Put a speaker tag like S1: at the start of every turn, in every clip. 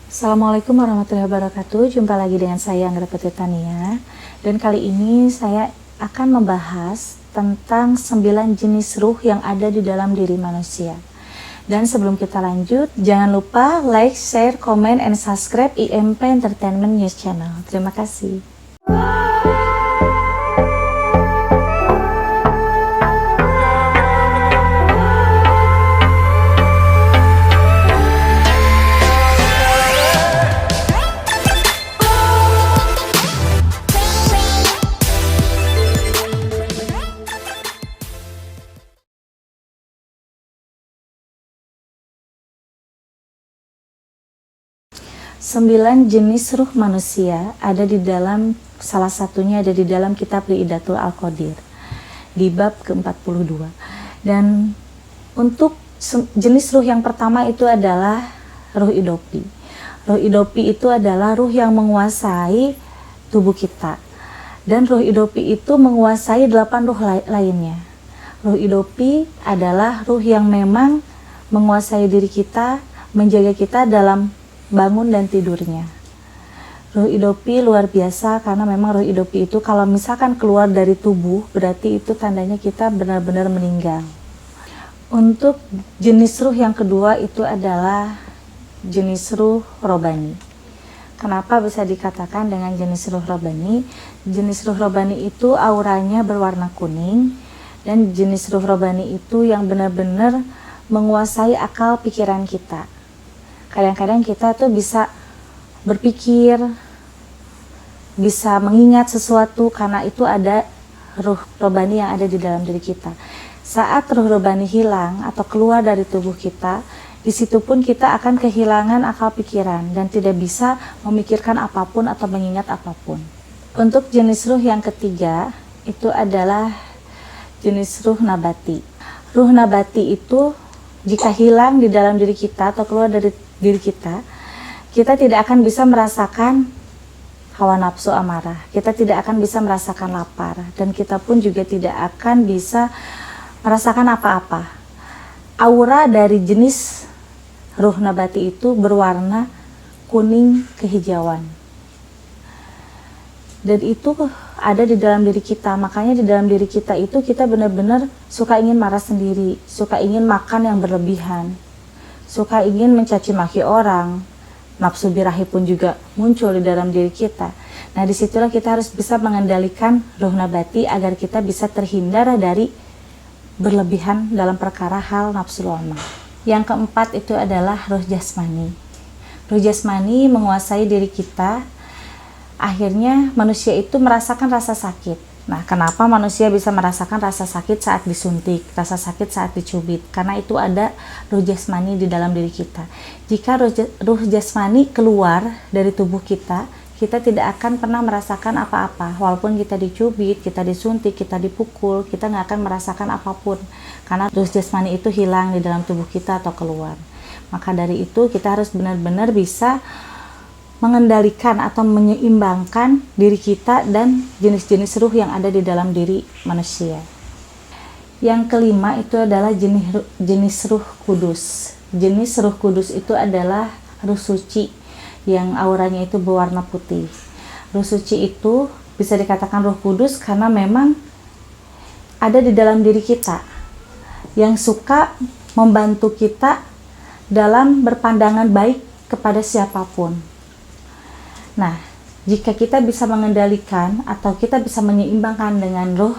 S1: Assalamualaikum warahmatullahi wabarakatuh. Jumpa lagi dengan saya Anggra Putri Tania. Dan kali ini saya akan membahas tentang 9 jenis ruh yang ada di dalam diri manusia. Dan sebelum kita lanjut, jangan lupa like, share, comment, and subscribe IMP Entertainment News Channel. Terima kasih. 9 jenis ruh manusia ada di dalam, salah satunya ada di dalam kitab Ri'idatul Al-Qadir di bab ke-42. Dan untuk jenis ruh yang pertama itu adalah ruh idopi. Ruh idopi itu adalah ruh yang menguasai tubuh kita. Dan ruh idopi itu menguasai 8 ruh lainnya. Ruh idopi adalah ruh yang memang menguasai diri kita, menjaga kita dalam bangun dan tidurnya. Ruh idopi luar biasa karena memang ruh idopi itu kalau misalkan keluar dari tubuh berarti itu tandanya kita benar-benar meninggal. Untuk jenis ruh yang kedua itu adalah jenis ruh robani. Kenapa bisa dikatakan dengan jenis ruh robani? Jenis ruh robani itu auranya berwarna kuning, dan jenis ruh robani itu yang benar-benar menguasai akal pikiran kita. Kadang-kadang kita tuh bisa berpikir, bisa mengingat sesuatu karena itu ada ruh robani yang ada di dalam diri kita. Saat ruh robani hilang atau keluar dari tubuh kita, di situ pun kita akan kehilangan akal pikiran dan tidak bisa memikirkan apapun atau mengingat apapun. Untuk jenis ruh yang ketiga itu adalah jenis ruh nabati. Ruh nabati itu jika hilang di dalam diri kita atau keluar dari diri kita tidak akan bisa merasakan hawa nafsu amarah, kita tidak akan bisa merasakan lapar, dan kita pun juga tidak akan bisa merasakan apa-apa. Aura dari jenis ruh nabati itu berwarna kuning kehijauan, dan itu ada di dalam diri kita. Makanya di dalam diri kita itu kita benar-benar suka ingin marah sendiri, suka ingin makan yang berlebihan, suka ingin mencaci maki orang, nafsu birahi pun juga muncul di dalam diri kita. Nah, disitulah kita harus bisa mengendalikan ruh nabati agar kita bisa terhindar dari berlebihan dalam perkara hal nafsu lama. Yang keempat itu adalah ruh jasmani. Ruh jasmani menguasai diri kita. Akhirnya manusia itu merasakan rasa sakit. Nah, kenapa manusia bisa merasakan rasa sakit saat disuntik, rasa sakit saat dicubit? Karena itu ada ruh jasmani di dalam diri kita. Jika ruh jasmani keluar dari tubuh kita tidak akan pernah merasakan apa-apa. Walaupun kita dicubit, kita disuntik, kita dipukul, kita nggak akan merasakan apapun. Karena ruh jasmani itu hilang di dalam tubuh kita atau keluar. Maka dari itu kita harus benar-benar bisa mengendalikan atau menyeimbangkan diri kita dan jenis-jenis ruh yang ada di dalam diri manusia. Yang kelima itu adalah jenis ruh kudus. Jenis ruh kudus itu adalah ruh suci yang auranya itu berwarna putih. Ruh suci itu bisa dikatakan ruh kudus karena memang ada di dalam diri kita yang suka membantu kita dalam berpandangan baik kepada siapapun. Nah, jika kita bisa mengendalikan atau kita bisa menyeimbangkan dengan ruh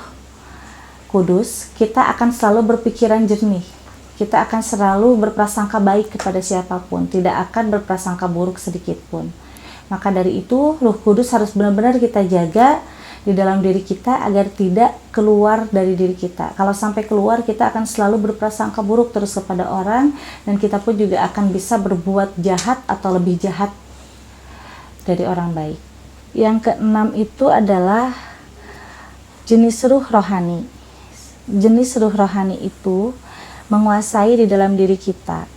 S1: kudus, kita akan selalu berpikiran jernih. Kita akan selalu berprasangka baik kepada siapapun, tidak akan berprasangka buruk sedikit pun. Maka dari itu, ruh kudus harus benar-benar kita jaga di dalam diri kita agar tidak keluar dari diri kita. Kalau sampai keluar, kita akan selalu berprasangka buruk terus kepada orang, dan kita pun juga akan bisa berbuat jahat atau lebih jahat dari orang baik. Yang keenam itu adalah jenis ruh rohani. Jenis ruh rohani itu menguasai di dalam diri kita,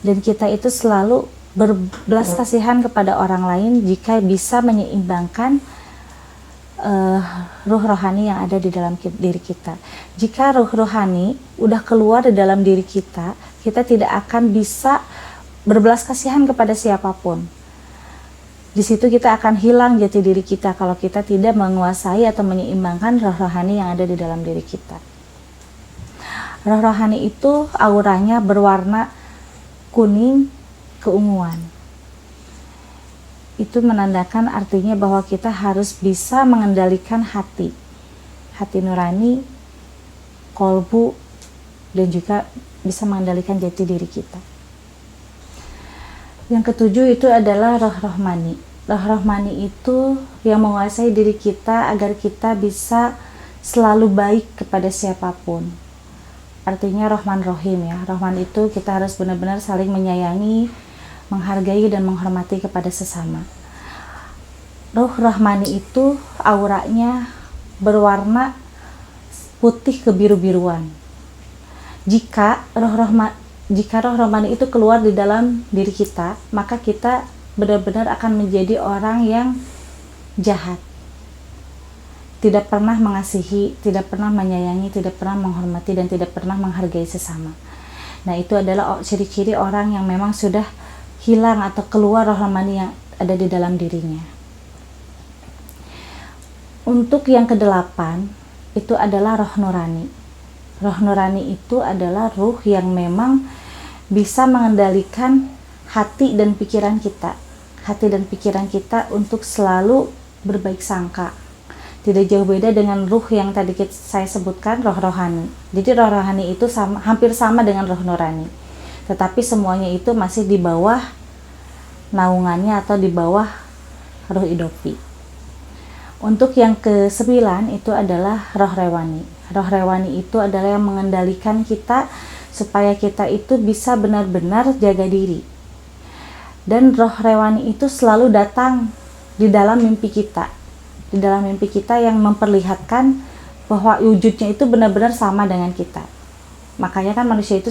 S1: dan kita itu selalu berbelas kasihan kepada orang lain jika bisa menyeimbangkan ruh rohani yang ada di dalam diri kita. Jika ruh rohani udah keluar di dalam diri kita tidak akan bisa berbelas kasihan kepada siapapun. Di situ kita akan hilang jati diri kita kalau kita tidak menguasai atau menyeimbangkan roh rohani yang ada di dalam diri kita. Roh rohani itu auranya berwarna kuning keunguan. Itu menandakan artinya bahwa kita harus bisa mengendalikan hati nurani, kolbu, dan juga bisa mengendalikan jati diri kita. Yang ketujuh itu adalah roh rohmani. Roh rohmani itu yang menguasai diri kita agar kita bisa selalu baik kepada siapapun. Artinya Rahman Rohim ya. Rahman itu kita harus benar-benar saling menyayangi, menghargai dan menghormati kepada sesama. Roh rohmani itu auranya berwarna putih kebiru-biruan. Jika roh rohmani itu keluar di dalam diri kita, maka kita benar-benar akan menjadi orang yang jahat. Tidak pernah mengasihi, tidak pernah menyayangi, tidak pernah menghormati, dan tidak pernah menghargai sesama. Nah, itu adalah ciri-ciri orang yang memang sudah hilang atau keluar roh rohmani yang ada di dalam dirinya. Untuk yang kedelapan, itu adalah roh nurani. Roh nurani itu adalah ruh yang memang bisa mengendalikan hati dan pikiran kita. Hati dan pikiran kita untuk selalu berbaik sangka. Tidak jauh beda dengan ruh yang tadi saya sebutkan, roh rohani. Jadi roh rohani itu hampir sama dengan roh nurani. Tetapi semuanya itu masih di bawah naungannya atau di bawah ruh idopi. Untuk yang ke-9 itu adalah roh rewani. Roh rewani itu adalah yang mengendalikan kita supaya kita itu bisa benar-benar jaga diri. Dan roh rewani itu selalu datang di dalam mimpi kita. Di dalam mimpi kita yang memperlihatkan bahwa wujudnya itu benar-benar sama dengan kita. Makanya kan manusia itu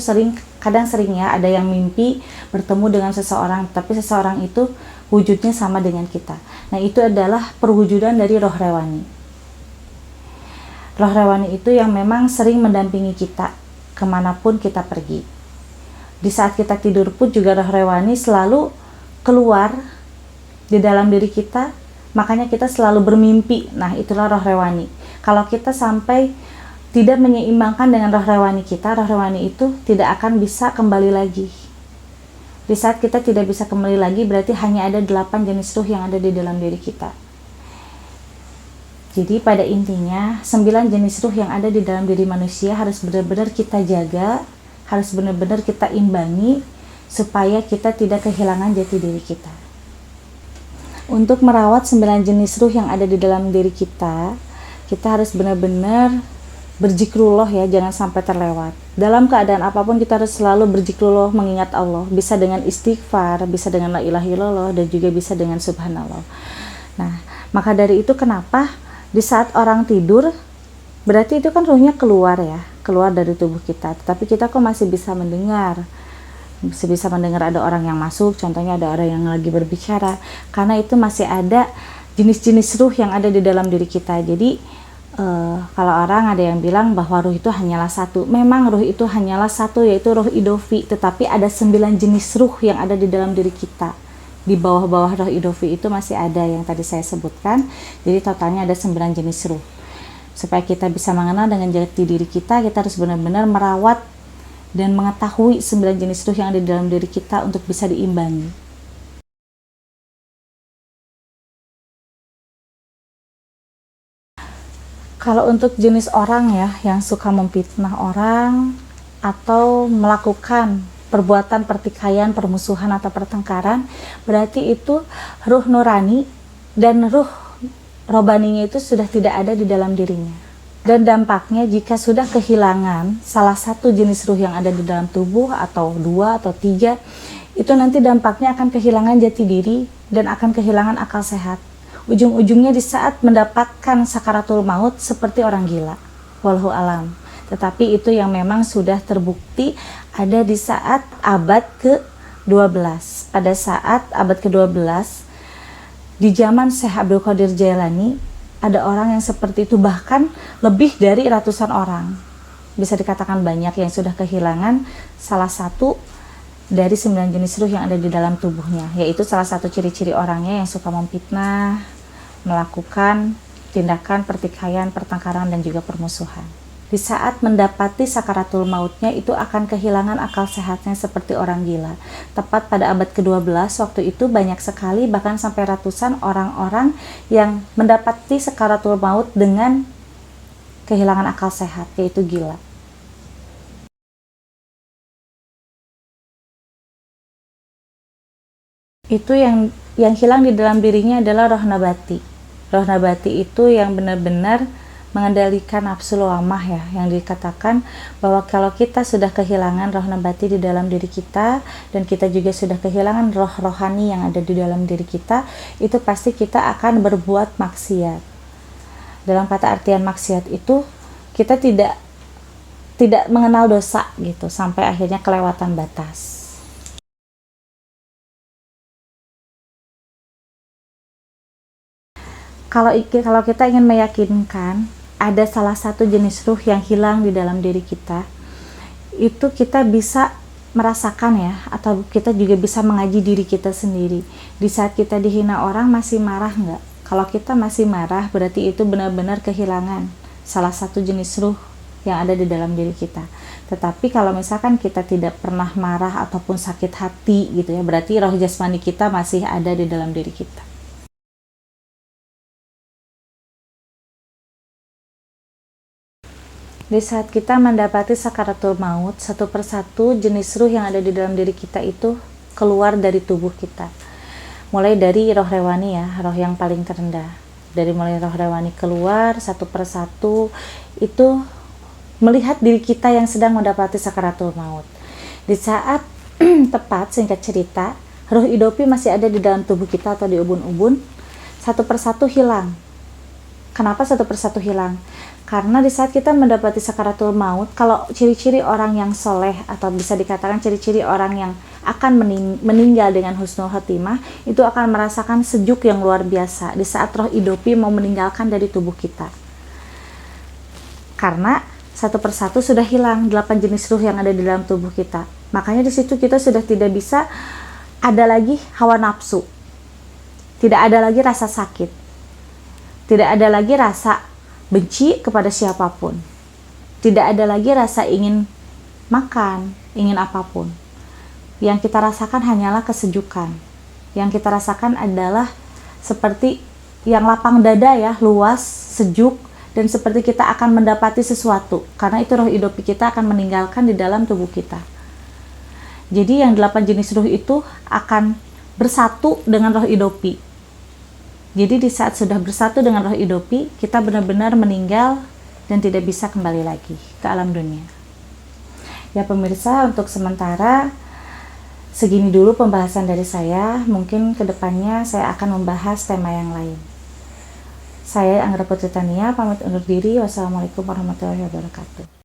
S1: kadang sering ya ada yang mimpi bertemu dengan seseorang, tapi seseorang itu wujudnya sama dengan kita. Nah, itu adalah perwujudan dari roh rewani. Roh rewani itu yang memang sering mendampingi kita kemanapun kita pergi. Di saat kita tidur pun juga roh rewani selalu keluar di dalam diri kita, makanya kita selalu bermimpi. Nah, itulah roh rewani. Kalau kita sampai tidak menyeimbangkan dengan roh rewani kita, roh rewani itu tidak akan bisa kembali lagi. Di saat kita tidak bisa kembali lagi, berarti hanya ada 8 jenis ruh yang ada di dalam diri kita. Jadi pada intinya 9 jenis ruh yang ada di dalam diri manusia harus benar-benar kita jaga, harus benar-benar kita imbangi supaya kita tidak kehilangan jati diri kita. Untuk merawat 9 jenis ruh yang ada di dalam diri kita harus benar-benar berzikrullah ya, jangan sampai terlewat. Dalam keadaan apapun kita harus selalu berzikrullah, mengingat Allah. Bisa dengan istighfar, bisa dengan la ilaha illallah, dan juga bisa dengan subhanallah. Nah, maka dari itu kenapa di saat orang tidur, berarti itu kan ruhnya keluar ya, keluar dari tubuh kita. Tetapi kita kok masih bisa mendengar, bisa mendengar ada orang yang masuk, contohnya ada orang yang lagi berbicara, karena itu masih ada jenis-jenis ruh yang ada di dalam diri kita. Jadi kalau orang ada yang bilang bahwa ruh itu hanyalah satu, memang ruh itu hanyalah satu, yaitu ruh idofi, tetapi ada 9 jenis ruh yang ada di dalam diri kita. Di bawah-bawah roh idofi itu masih ada yang tadi saya sebutkan. Jadi totalnya ada 9 jenis ruh. Supaya kita bisa mengenal dengan jati diri kita harus benar-benar merawat dan mengetahui 9 jenis ruh yang ada di dalam diri kita untuk bisa diimbangi. Kalau untuk jenis orang ya yang suka memfitnah orang atau melakukan perbuatan pertikaian, permusuhan atau pertengkaran, berarti itu ruh nurani dan ruh robaninya itu sudah tidak ada di dalam dirinya. Dan dampaknya jika sudah kehilangan salah satu jenis ruh yang ada di dalam tubuh, atau 2 atau 3, itu nanti dampaknya akan kehilangan jati diri dan akan kehilangan akal sehat. Ujung-ujungnya di saat mendapatkan sakaratul maut seperti orang gila. Wallahu alam. Tetapi itu yang memang sudah terbukti ada di saat abad ke-12. Pada saat abad ke-12, di zaman Syekh Abdul Qadir Jailani, ada orang yang seperti itu, bahkan lebih dari ratusan orang. Bisa dikatakan banyak yang sudah kehilangan salah satu dari 9 jenis ruh yang ada di dalam tubuhnya, yaitu salah satu ciri-ciri orangnya yang suka memfitnah, melakukan tindakan pertikaian, pertengkaran, dan juga permusuhan. Di saat mendapati sakaratul mautnya itu akan kehilangan akal sehatnya seperti orang gila. Tepat pada abad ke-12 waktu itu banyak sekali bahkan sampai ratusan orang-orang yang mendapati sakaratul maut dengan kehilangan akal sehat, yaitu gila. Itu yang hilang di dalam dirinya adalah roh nabati. Roh nabati itu yang benar-benar mengendalikan nafsu lawamah ya, yang dikatakan bahwa kalau kita sudah kehilangan roh nabati di dalam diri kita dan kita juga sudah kehilangan roh rohani yang ada di dalam diri kita, itu pasti kita akan berbuat maksiat. Dalam kata artian maksiat itu kita tidak mengenal dosa gitu sampai akhirnya kelewatan batas. Kalau kita ingin meyakinkan ada salah satu jenis ruh yang hilang di dalam diri kita, itu kita bisa merasakan ya, atau kita juga bisa mengaji diri kita sendiri. Di saat kita dihina orang masih marah nggak? Kalau kita masih marah berarti itu benar-benar kehilangan salah satu jenis ruh yang ada di dalam diri kita. Tetapi kalau misalkan kita tidak pernah marah ataupun sakit hati gitu ya, berarti roh jasmani kita masih ada di dalam diri kita. Di saat kita mendapati sakaratul maut, satu persatu jenis ruh yang ada di dalam diri kita itu keluar dari tubuh kita. Mulai dari roh rewani ya, roh yang paling terendah. Dari mulai roh rewani keluar, satu persatu itu melihat diri kita yang sedang mendapati sakaratul maut. Di saat tepat, singkat cerita, ruh idopi masih ada di dalam tubuh kita atau di ubun-ubun, satu persatu hilang. Kenapa satu persatu hilang? Karena di saat kita mendapati sakaratul maut, kalau ciri-ciri orang yang soleh atau bisa dikatakan ciri-ciri orang yang akan meninggal dengan husnul khotimah, itu akan merasakan sejuk yang luar biasa di saat roh idopi mau meninggalkan dari tubuh kita. Karena satu persatu sudah hilang 8 jenis ruh yang ada di dalam tubuh kita. Makanya di situ kita sudah tidak bisa ada lagi hawa nafsu. Tidak ada lagi rasa sakit. Tidak ada lagi rasa benci kepada siapapun. Tidak ada lagi rasa ingin makan, ingin apapun. Yang kita rasakan hanyalah kesejukan. Yang kita rasakan adalah seperti yang lapang dada ya, luas, sejuk, dan seperti kita akan mendapati sesuatu. Karena itu roh idopi kita akan meninggalkan di dalam tubuh kita. Jadi yang 8 jenis ruh itu akan bersatu dengan roh idopi. Jadi di saat sudah bersatu dengan roh idopi, kita benar-benar meninggal dan tidak bisa kembali lagi ke alam dunia. Ya pemirsa, untuk sementara segini dulu pembahasan dari saya. Mungkin kedepannya saya akan membahas tema yang lain. Saya Anggra Putri Tania, pamit undur diri. Wassalamualaikum warahmatullahi wabarakatuh.